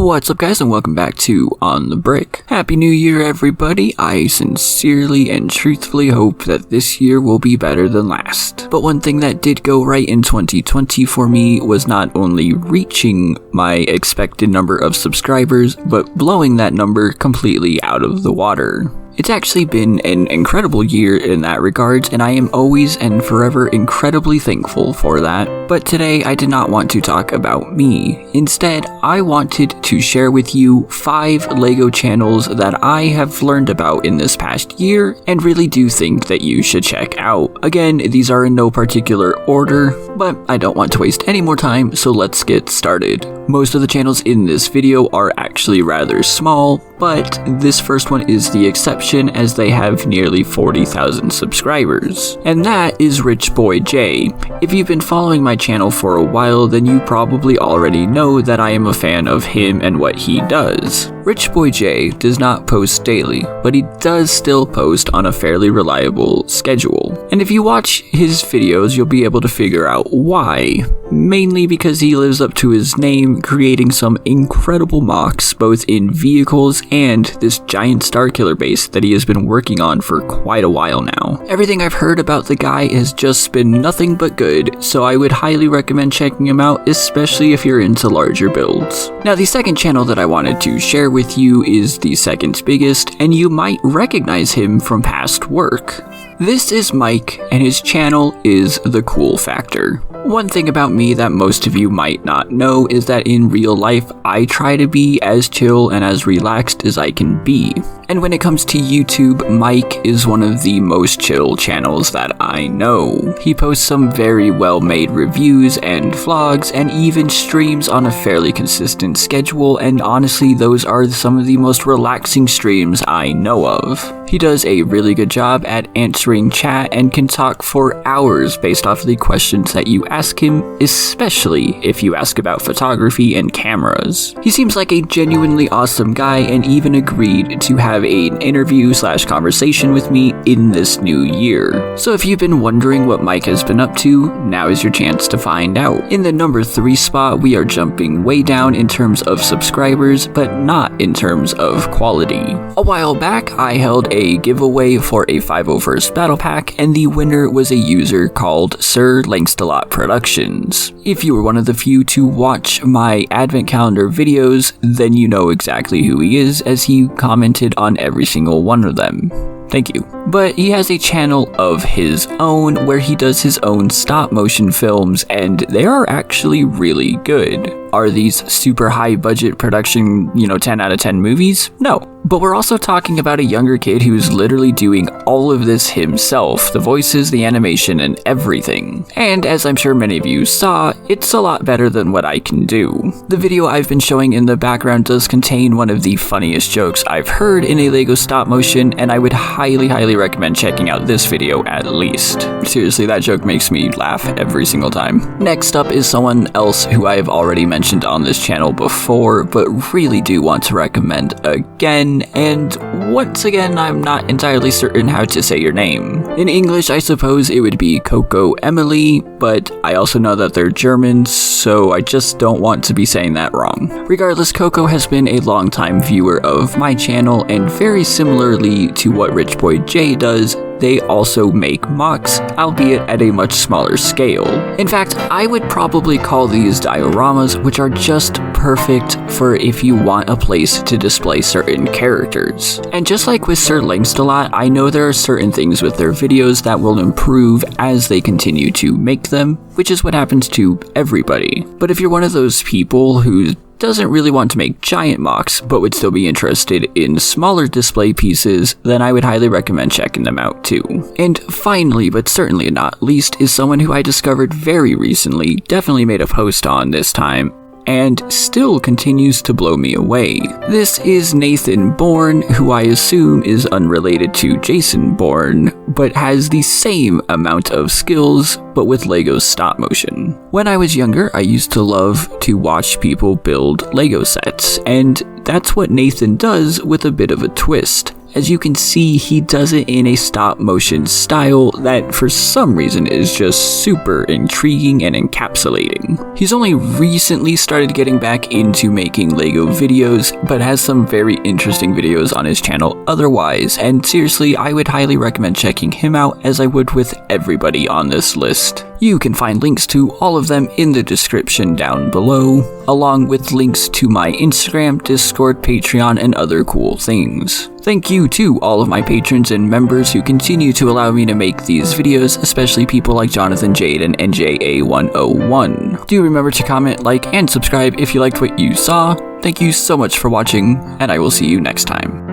What's up guys, and welcome back to On the Brick. Happy New Year everybody. I sincerely and truthfully hope that this year will be better than last. But one thing that did go right in 2020 for me was not only reaching my expected number of subscribers, but blowing that number completely out of the water. It's actually been an incredible year in that regards, and I am always and forever incredibly thankful for that. But today I did not want to talk about me. Instead, I wanted to share with you 5 LEGO channels that I have learned about in this past year and really do think that you should check out. Again, these are in no particular order, but I don't want to waste any more time, so let's get started. Most of the channels in this video are actually rather small, but this first one is the exception as they have nearly 40,000 subscribers. And that is Rich Boy J. If you've been following my channel for a while, then you probably already know that I am a fan of him and what he does. Rich Boy J does not post daily, but he does still post on a fairly reliable schedule. And if you watch his videos, you'll be able to figure out why. Mainly because he lives up to his name, creating some incredible mocks both in vehicles and this giant Starkiller base that he has been working on for quite a while now. Everything I've heard about the guy has just been nothing but good, so I would highly recommend checking him out, especially if you're into larger builds. Now the second channel that I wanted to share with you is the second biggest, and you might recognize him from past work. This is Mike, and his channel is The Cool Factor. One thing about me that most of you might not know is that in real life, I try to be as chill and as relaxed as I can be. And when it comes to YouTube, Mike is one of the most chill channels that I know. He posts some very well-made reviews and vlogs, and even streams on a fairly consistent schedule, and honestly, those are some of the most relaxing streams I know of. He does a really good job at answering chat and can talk for hours based off of the questions that you ask him, especially if you ask about photography and cameras. He seems like a genuinely awesome guy and even agreed to have an interview/conversation with me in this new year. So if you've been wondering what Mike has been up to, now is your chance to find out. In the number 3 spot, we are jumping way down in terms of subscribers, but not in terms of quality. A while back, I held a giveaway for a 501st Battle Pack, and the winner was a user called Sir Langstalot Productions. If you were one of the few to watch my advent calendar videos, then you know exactly who he is, as he commented on every single one of them. Thank you. But he has a channel of his own where he does his own stop motion films, and they are actually really good. Are these super high budget production, 10 out of 10 movies? No. But we're also talking about a younger kid who's literally doing all of this himself, the voices, the animation, and everything. And as I'm sure many of you saw, it's a lot better than what I can do. The video I've been showing in the background does contain one of the funniest jokes I've heard in a LEGO stop motion, and I would highly recommend checking out this video at least. Seriously, that joke makes me laugh every single time. Next up is someone else who I have already mentioned on this channel before, but really do want to recommend again. And once again, I'm not entirely certain how to say your name. In English, I suppose it would be Coco Emily, but I also know that they're German, so I just don't want to be saying that wrong. Regardless, Coco has been a longtime viewer of my channel, and very similarly to what Rich Boy J does, they also make mocks, albeit at a much smaller scale. In fact, I would probably call these dioramas, which are just perfect for if you want a place to display certain characters. And just like with Sir Langstalot, I know there are certain things with their videos that will improve as they continue to make them, which is what happens to everybody. But if you're one of those people who doesn't really want to make giant mocks, but would still be interested in smaller display pieces, then I would highly recommend checking them out too. And finally, but certainly not least, is someone who I discovered very recently, definitely made a post on this time, and still continues to blow me away. This is Nathan Bourne, who I assume is unrelated to Jason Bourne, but has the same amount of skills, but with LEGO stop motion. When I was younger, I used to love to watch people build LEGO sets, and that's what Nathan does with a bit of a twist. As you can see, he does it in a stop motion style that for some reason is just super intriguing and encapsulating. He's only recently started getting back into making LEGO videos, but has some very interesting videos on his channel otherwise, and seriously, I would highly recommend checking him out as I would with everybody on this list. You can find links to all of them in the description down below, along with links to my Instagram, Discord, Patreon, and other cool things. Thank you to all of my patrons and members who continue to allow me to make these videos, especially people like Jonathan Jade and NJA101. Do remember to comment, like, and subscribe if you liked what you saw. Thank you so much for watching, and I will see you next time.